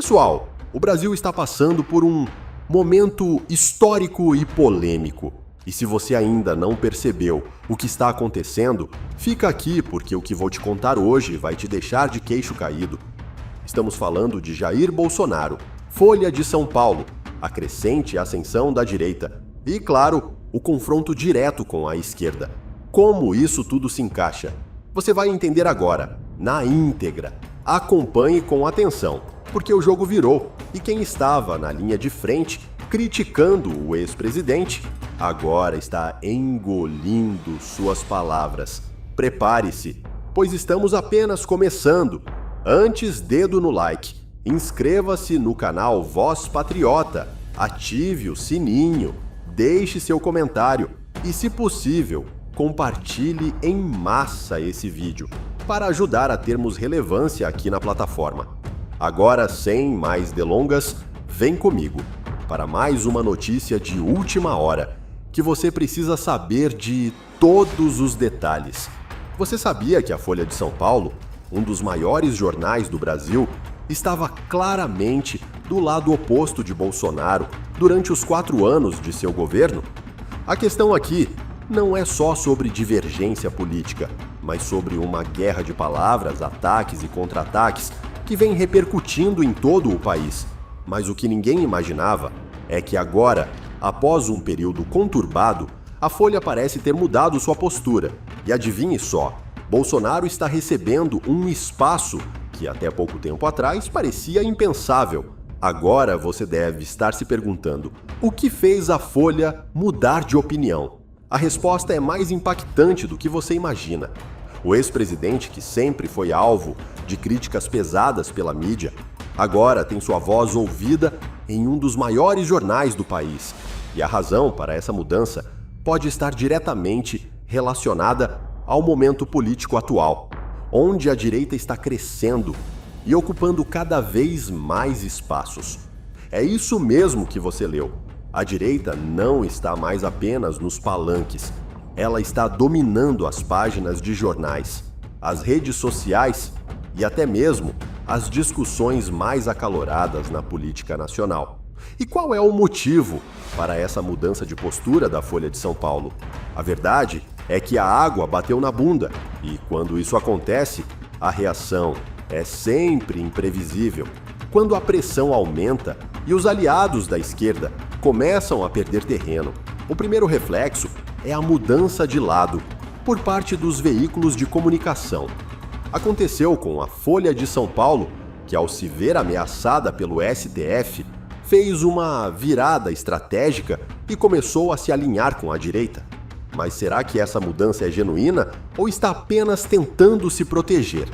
Pessoal, o Brasil está passando por um momento histórico e polêmico. E se você ainda não percebeu o que está acontecendo, fica aqui porque o que vou te contar hoje vai te deixar de queixo caído. Estamos falando de Jair Bolsonaro, Folha de São Paulo, a crescente ascensão da direita e, claro, o confronto direto com a esquerda. Como isso tudo se encaixa? Você vai entender agora, na íntegra. Acompanhe com atenção, porque o jogo virou e quem estava na linha de frente criticando o ex-presidente agora está engolindo suas palavras. Prepare-se, pois estamos apenas começando. Antes, dedo no like, inscreva-se no canal Voz Patriota, ative o sininho, deixe seu comentário e, se possível, compartilhe em massa esse vídeo para ajudar a termos relevância aqui na plataforma. Agora, sem mais delongas, vem comigo para mais uma notícia de última hora que você precisa saber de todos os detalhes. Você sabia que a Folha de São Paulo, um dos maiores jornais do Brasil, estava claramente do lado oposto de Bolsonaro durante os 4 anos de seu governo? A questão aqui não é só sobre divergência política, mas sobre uma guerra de palavras, ataques e contra-ataques que vem repercutindo em todo o país. Mas o que ninguém imaginava é que agora, após um período conturbado, a Folha parece ter mudado sua postura. E adivinhe só, Bolsonaro está recebendo um espaço que até pouco tempo atrás parecia impensável. Agora você deve estar se perguntando, o que fez a Folha mudar de opinião? A resposta é mais impactante do que você imagina. O ex-presidente, que sempre foi alvo de críticas pesadas pela mídia, agora tem sua voz ouvida em um dos maiores jornais do país. E a razão para essa mudança pode estar diretamente relacionada ao momento político atual, onde a direita está crescendo e ocupando cada vez mais espaços. É isso mesmo que você leu. A direita não está mais apenas nos palanques. Ela está dominando as páginas de jornais, as redes sociais e até mesmo as discussões mais acaloradas na política nacional. E qual é o motivo para essa mudança de postura da Folha de São Paulo? A verdade é que a água bateu na bunda e, quando isso acontece, a reação é sempre imprevisível. Quando a pressão aumenta e os aliados da esquerda começam a perder terreno, o primeiro reflexo é a mudança de lado por parte dos veículos de comunicação. Aconteceu com a Folha de São Paulo, que, ao se ver ameaçada pelo STF, fez uma virada estratégica e começou a se alinhar com a direita. Mas será que essa mudança é genuína ou está apenas tentando se proteger?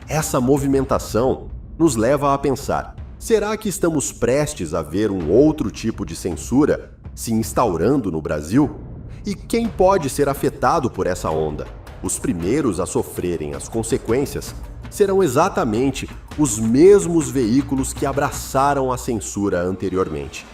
Essa movimentação nos leva a pensar: será que estamos prestes a ver um outro tipo de censura se instaurando no Brasil? E quem pode ser afetado por essa onda? Os primeiros a sofrerem as consequências serão exatamente os mesmos veículos que abraçaram a censura anteriormente.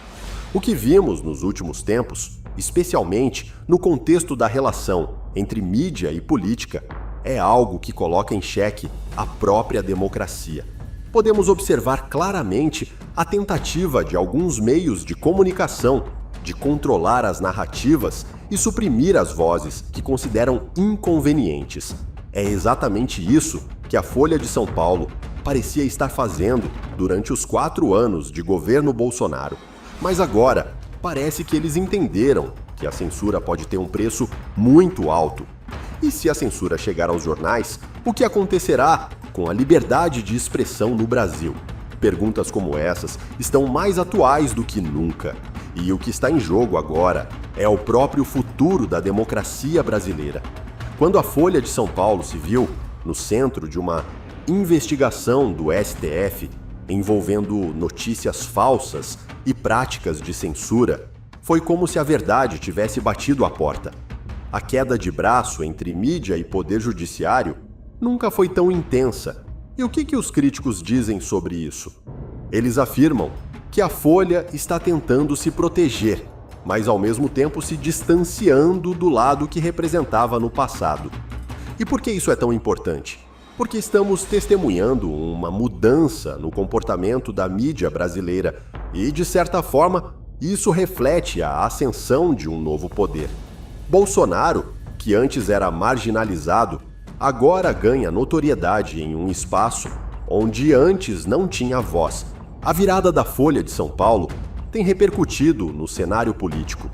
O que vimos nos últimos tempos, especialmente no contexto da relação entre mídia e política, é algo que coloca em xeque a própria democracia. Podemos observar claramente a tentativa de alguns meios de comunicação de controlar as narrativas e suprimir as vozes que consideram inconvenientes. É exatamente isso que a Folha de São Paulo parecia estar fazendo durante os 4 anos de governo Bolsonaro. Mas agora, parece que eles entenderam que a censura pode ter um preço muito alto. E se a censura chegar aos jornais, o que acontecerá com a liberdade de expressão no Brasil? Perguntas como essas estão mais atuais do que nunca. E o que está em jogo agora é o próprio futuro da democracia brasileira. Quando a Folha de São Paulo se viu no centro de uma investigação do STF envolvendo notícias falsas e práticas de censura, foi como se a verdade tivesse batido à porta. A queda de braço entre mídia e poder judiciário nunca foi tão intensa. E o que os críticos dizem sobre isso? Eles afirmam que a Folha está tentando se proteger, mas ao mesmo tempo se distanciando do lado que representava no passado. E por que isso é tão importante? Porque estamos testemunhando uma mudança mudança no comportamento da mídia brasileira e, de certa forma, isso reflete a ascensão de um novo poder. Bolsonaro, que antes era marginalizado, agora ganha notoriedade em um espaço onde antes não tinha voz. A virada da Folha de São Paulo tem repercutido no cenário político.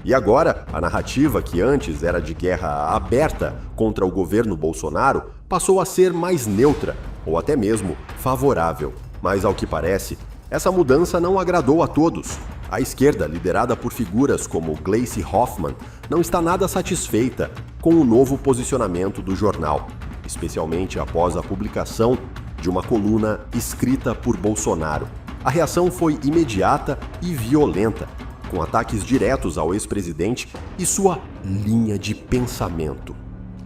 E agora, a narrativa que antes era de guerra aberta contra o governo Bolsonaro passou a ser mais neutra, ou até mesmo favorável. Mas, ao que parece, essa mudança não agradou a todos. A esquerda, liderada por figuras como Gleisi Hoffmann, não está nada satisfeita com o novo posicionamento do jornal, especialmente após a publicação de uma coluna escrita por Bolsonaro. A reação foi imediata e violenta, com ataques diretos ao ex-presidente e sua linha de pensamento.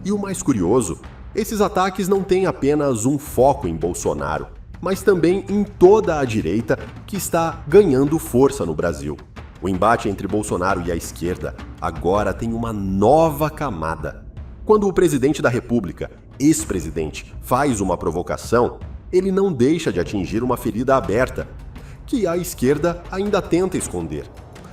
E o mais curioso, esses ataques não têm apenas um foco em Bolsonaro, mas também em toda a direita que está ganhando força no Brasil. O embate entre Bolsonaro e a esquerda agora tem uma nova camada. Quando o presidente da República, ex-presidente, faz uma provocação, ele não deixa de atingir uma ferida aberta, que a esquerda ainda tenta esconder.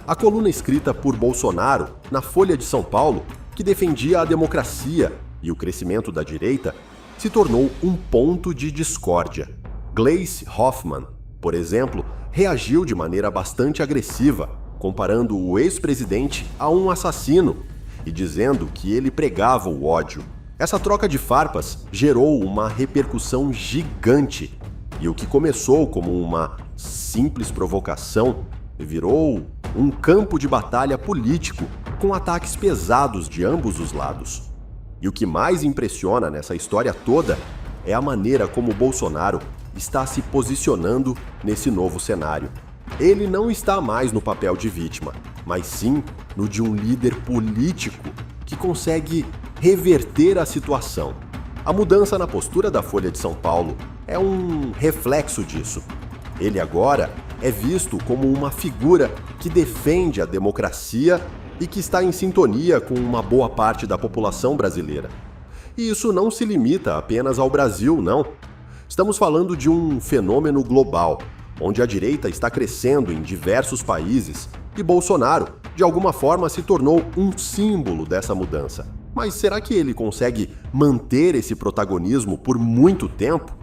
A coluna escrita por Bolsonaro na Folha de São Paulo, que defendia a democracia e o crescimento da direita, se tornou um ponto de discórdia. Gleisi Hoffmann, por exemplo, reagiu de maneira bastante agressiva, comparando o ex-presidente a um assassino e dizendo que ele pregava o ódio. Essa troca de farpas gerou uma repercussão gigante, e o que começou como uma simples provocação virou um campo de batalha político com ataques pesados de ambos os lados. E o que mais impressiona nessa história toda é a maneira como Bolsonaro está se posicionando nesse novo cenário. Ele não está mais no papel de vítima, mas sim no de um líder político que consegue reverter a situação. A mudança na postura da Folha de São Paulo é um reflexo disso. Ele agora é visto como uma figura que defende a democracia e que está em sintonia com uma boa parte da população brasileira. E isso não se limita apenas ao Brasil, não. Estamos falando de um fenômeno global, onde a direita está crescendo em diversos países e Bolsonaro, de alguma forma, se tornou um símbolo dessa mudança. Mas será que ele consegue manter esse protagonismo por muito tempo?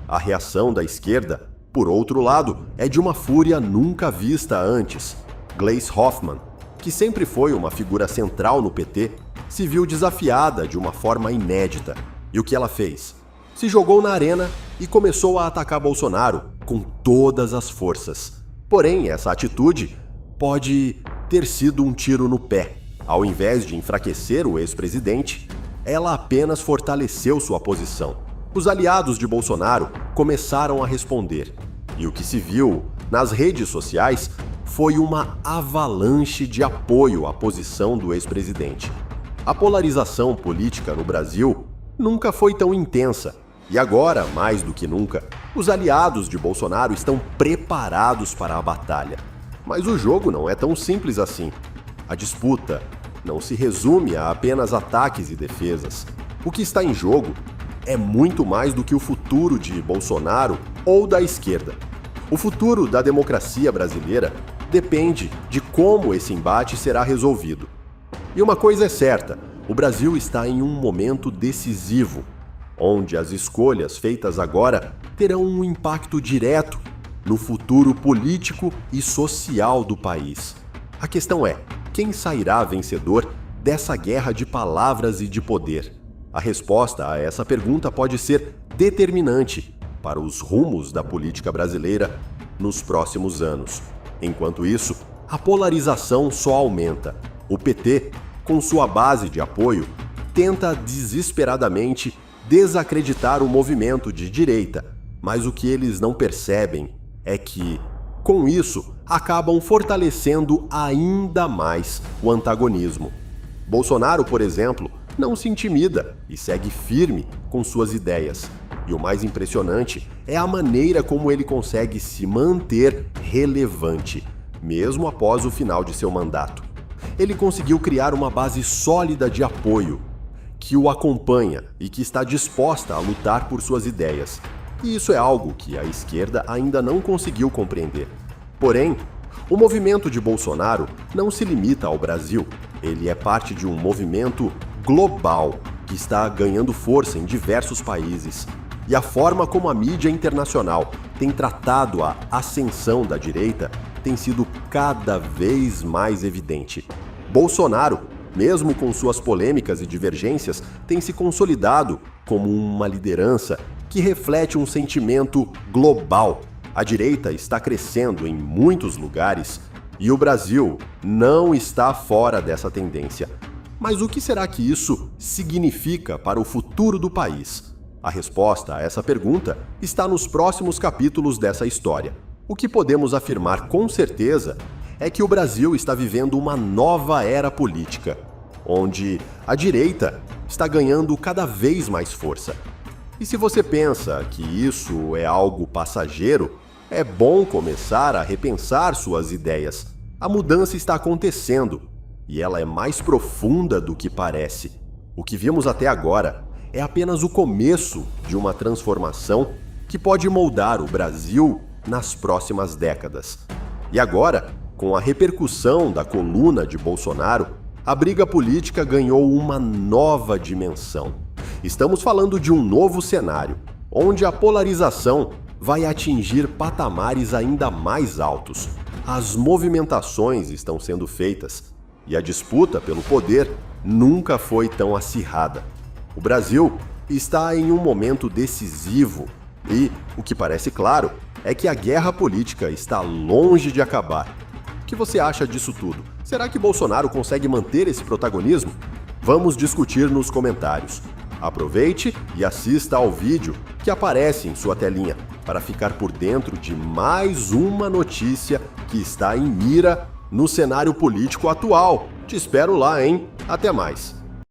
A reação da esquerda, por outro lado, é de uma fúria nunca vista antes. Gleisi Hoffmann, que sempre foi uma figura central no PT, se viu desafiada de uma forma inédita. E o que ela fez? Se jogou na arena e começou a atacar Bolsonaro com todas as forças. Porém, essa atitude pode ter sido um tiro no pé. Ao invés de enfraquecer o ex-presidente, ela apenas fortaleceu sua posição. Os aliados de Bolsonaro começaram a responder. E o que se viu nas redes sociais foi uma avalanche de apoio à posição do ex-presidente. A polarização política no Brasil nunca foi tão intensa. E agora, mais do que nunca, os aliados de Bolsonaro estão preparados para a batalha. Mas o jogo não é tão simples assim. A disputa não se resume a apenas ataques e defesas. O que está em jogo é muito mais do que o futuro de Bolsonaro ou da esquerda. O futuro da democracia brasileira depende de como esse embate será resolvido. E uma coisa é certa, o Brasil está em um momento decisivo, onde as escolhas feitas agora terão um impacto direto no futuro político e social do país. A questão é, quem sairá vencedor dessa guerra de palavras e de poder? A resposta a essa pergunta pode ser determinante para os rumos da política brasileira nos próximos anos. Enquanto isso, a polarização só aumenta. O PT, com sua base de apoio, tenta desesperadamente desacreditar o movimento de direita, mas o que eles não percebem é que, com isso, acabam fortalecendo ainda mais o antagonismo. Bolsonaro, por exemplo, não se intimida e segue firme com suas ideias. E o mais impressionante é a maneira como ele consegue se manter relevante, mesmo após o final de seu mandato. Ele conseguiu criar uma base sólida de apoio, que o acompanha e que está disposta a lutar por suas ideias. E isso é algo que a esquerda ainda não conseguiu compreender. Porém, o movimento de Bolsonaro não se limita ao Brasil. Ele é parte de um movimento global que está ganhando força em diversos países. E a forma como a mídia internacional tem tratado a ascensão da direita tem sido cada vez mais evidente. Bolsonaro, mesmo com suas polêmicas e divergências, tem se consolidado como uma liderança que reflete um sentimento global. A direita está crescendo em muitos lugares e o Brasil não está fora dessa tendência. Mas o que será que isso significa para o futuro do país? A resposta a essa pergunta está nos próximos capítulos dessa história. O que podemos afirmar com certeza é que o Brasil está vivendo uma nova era política, onde a direita está ganhando cada vez mais força. E se você pensa que isso é algo passageiro, é bom começar a repensar suas ideias. A mudança está acontecendo e ela é mais profunda do que parece. O que vimos até agora é apenas o começo de uma transformação que pode moldar o Brasil nas próximas décadas. E agora, com a repercussão da coluna de Bolsonaro, a briga política ganhou uma nova dimensão. Estamos falando de um novo cenário, onde a polarização vai atingir patamares ainda mais altos. As movimentações estão sendo feitas e a disputa pelo poder nunca foi tão acirrada. O Brasil está em um momento decisivo e, o que parece claro, é que a guerra política está longe de acabar. O que você acha disso tudo? Será que Bolsonaro consegue manter esse protagonismo? Vamos discutir nos comentários. Aproveite e assista ao vídeo que aparece em sua telinha para ficar por dentro de mais uma notícia que está em mira no cenário político atual. Te espero lá, hein? Até mais!